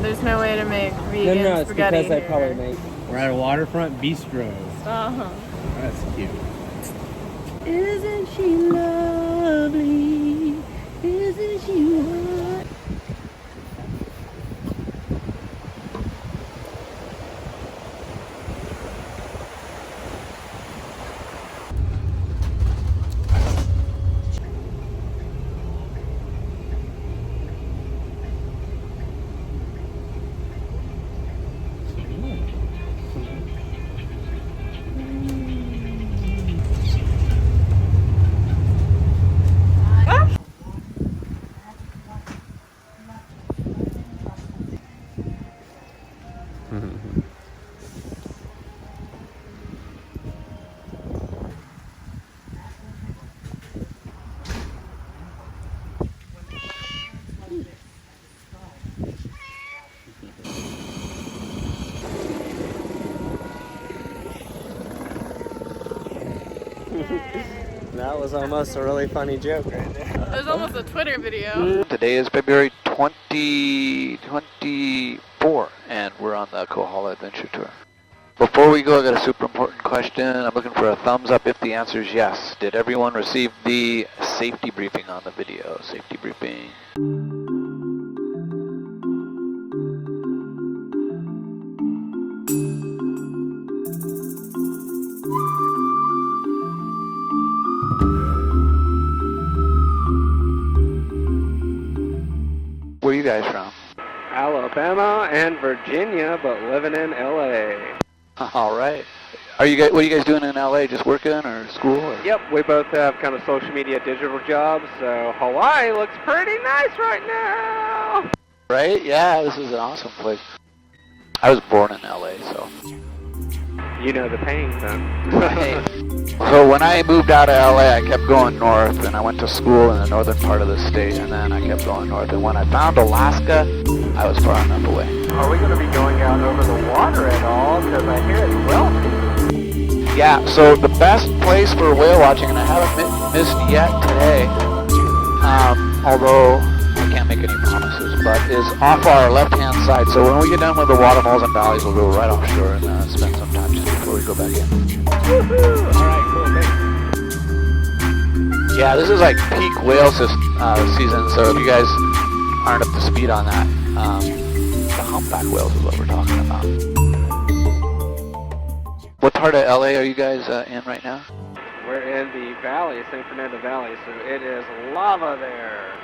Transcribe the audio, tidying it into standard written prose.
There's no way to make No, vegan no, it's spaghetti because I here. probably make. We're at a waterfront bistro. Uh-huh. That's cute. Isn't she lovely? Isn't she hot? That was almost a really funny joke right there. It was almost a Twitter video. Today is February 2024, and we're on the Kohala Adventure Tour. Before we go, I got a super important question. I'm looking for a thumbs up if the answer is yes. Did everyone receive the safety briefing on the video? Safety briefing. Where are you guys from? Alabama and Virginia, but living in LA. All right. Are you guys? What are you guys doing in LA? Just working or school? Or? Yep, we both have kind of social media digital jobs, so Hawaii looks pretty nice right now. Right? Yeah, this is an awesome place. I was born in LA, so. You know the pain, then. Right. So when I moved out of LA, I kept going north, and I went to school in the northern part of the state, and then I kept going north. And when I found Alaska, I was far enough away. Are we going to be going out over the water at all? Because I hear it's wealthy. Yeah, so the best place for whale watching, and I haven't missed yet today, although I can't make any promises, but is off our left-hand side. So when we get done with the water moles and valleys, we'll go right offshore and spend some time just before we go back in. Woohoo! All right, cool, thanks. Yeah, this is like peak whale season, so if you guys aren't up to speed on that, the humpback whales is what we're talking about. What part of LA are you guys in right now? We're in the valley, San Fernando Valley, so it is lava there.